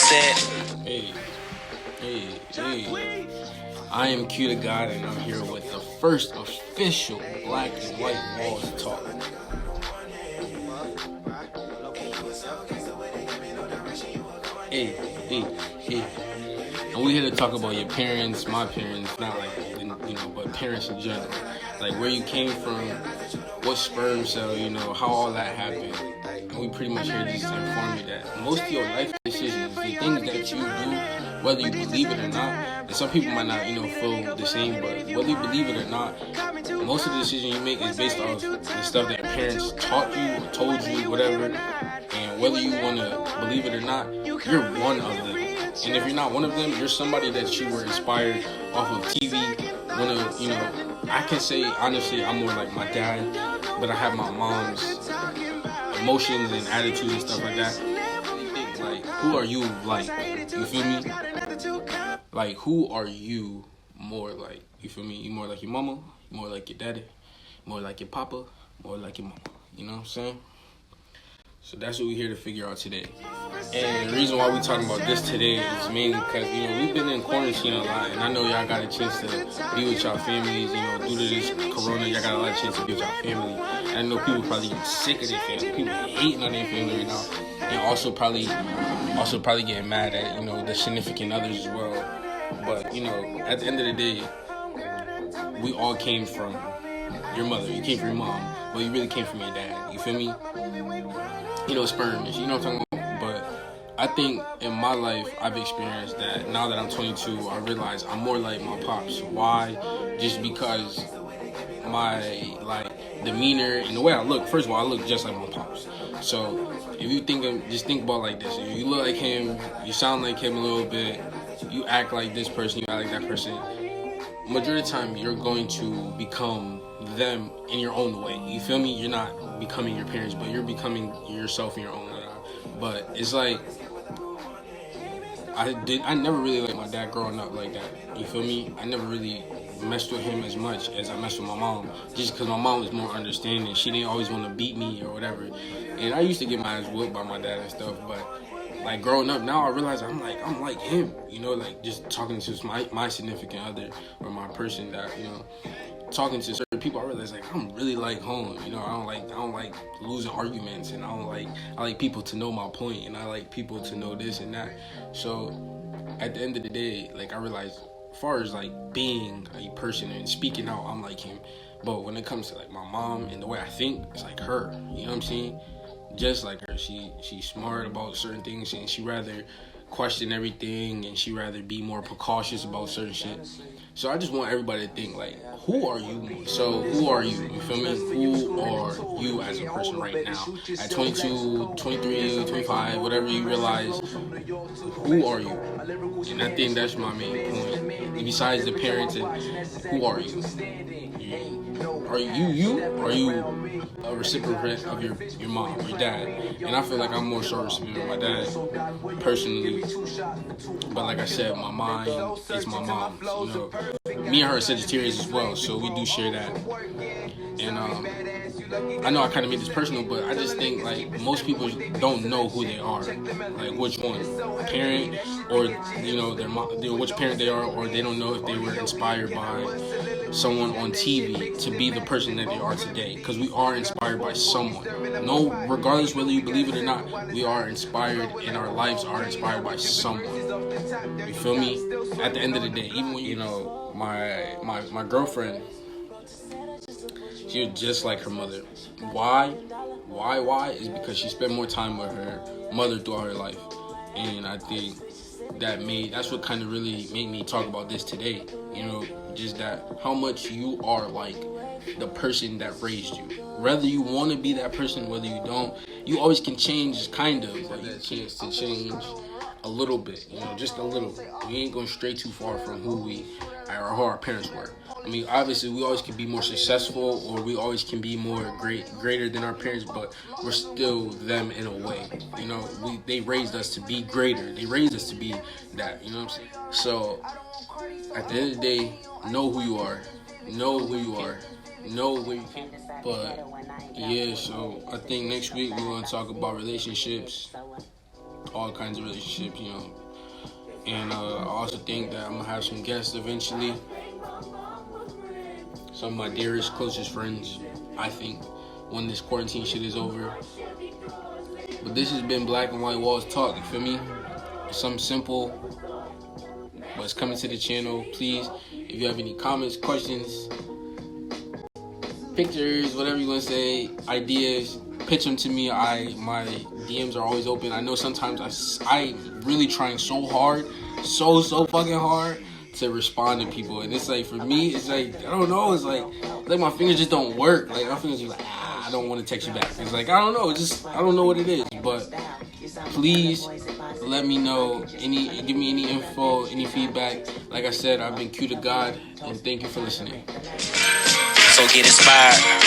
Hey, hey. I am Q the God, and I'm here with the first official Black and White Walls Talk. Hey. And we're here to talk about your parents, my parents, not like, but parents in general. Like where you came from, what sperm cell, how all that happened. And we pretty much here just to inform you that most of your life decisions, the things that you do, whether you believe it or not, and some people might not, feel the same, but whether you believe it or not, most of the decisions you make is based off the stuff that your parents taught you or told you, whatever. And whether you want to believe it or not, you're one of them. And if you're not one of them, you're somebody that you were inspired off of TV. I can say, honestly, I'm more like my dad, but I have my mom's emotions and attitudes and stuff like that. Like, who are you like? You feel me? Like, who are you more like? You feel me? You more like your mama? More like your daddy? More like your papa? More like your mama? You know what I'm saying? So that's what we're here to figure out today. And the reason why we're talking about this today is mainly because, we've been in quarantine a lot, and I know y'all got a chance to be with y'all families, due to this corona, y'all got a lot of chance to be with y'all family. And I know people probably get sick of their family, people hating on their family right now, and also probably getting mad at, the significant others as well. But, at the end of the day, we all came from your mother, you came from your mom, but you really came from your dad, you feel me? Sperm, you know what I'm talking about? But I think in my life, I've experienced that now that I'm 22, I realize I'm more like my pops. Why? Just because my, demeanor and the way I look, first of all, I look just like my pops. So if you just think about like this. If you look like him, you sound like him a little bit, you act like this person, you act like that person, majority of the time, you're going to become them in your own way. You feel me? You're not becoming your parents, but you're becoming yourself in your own way. But it's like I never really liked my dad growing up like that. You feel me? I never really messed with him as much as I messed with my mom, just because my mom was more understanding. She didn't always want to beat me or whatever. And I used to get my ass whooped by my dad and stuff, but like growing up now, I realize I'm like him, just talking to my significant other or my person that, talking to certain people, I realize I'm really like home. I don't like losing arguments, and I like people to know my point, and I like people to know this and that. So at the end of the day, I realize as far as being a person and speaking out, I'm like him. But when it comes to my mom and the way I think, it's like her. You know what I'm saying? Just like her, she's smart about certain things, and she rather question everything, and she rather be more precautious about certain shit. So I just want everybody to think who are you? So who are you? You feel me? Who are you as a person right now? At 22, 23, 25, whatever you realize, who are you? And I think that's my main point. And besides the parents, who are you? Are you? Are you a recipient of your mom, your dad? And I feel like I'm more so a recipient of my dad, personally. But like I said, my mind is my mom's. Me and her are Sagittarius as well, so we do share that. And I know I kind of made this personal, but I just think most people don't know who they are, which one, parent, or their mom, which parent they are, or they don't know if they were inspired by someone on TV to be the person that they are today. Because we are inspired by someone. No, regardless whether you believe it or not, we are inspired, and our lives are inspired by someone. You feel me? At the end of the day, even when my girlfriend, she was just like her mother. Why? Is because she spent more time with her mother throughout her life. And I think that's what kind of really made me talk about this today. Just that how much you are like the person that raised you. Whether you want to be that person, whether you don't, you always can change, kind of, but you have a chance to change a little bit, just a little. We ain't going straight too far from who our parents were. I mean, obviously, we always can be more successful, or we always can be more greater than our parents, but we're still them in a way. They raised us to be greater. They raised us to be that. You know what I'm saying? So, at the end of the day, know who you are. Know where you came from. But yeah, so I think next week we're gonna talk about relationships. all kinds of relationships, And I also think that I'm gonna have some guests eventually. Some of my dearest, closest friends, I think, when this quarantine shit is over. But this has been Black and White Walls Talk, you feel me? Something simple, but it's coming to the channel. Please, if you have any comments, questions, pictures, whatever you want to say, ideas, pitch them to me. My DMs are always open. I know sometimes I really trying so hard, so fucking hard to respond to people, and it's like, for me, it's like, I don't know, it's like my fingers just don't work. Like my fingers are like, I don't want to text you back. It's like, I don't know, I don't know what it is. But please let me know, give me any info, any feedback. Like I said, I've been Q to God, and thank you for listening. So get inspired.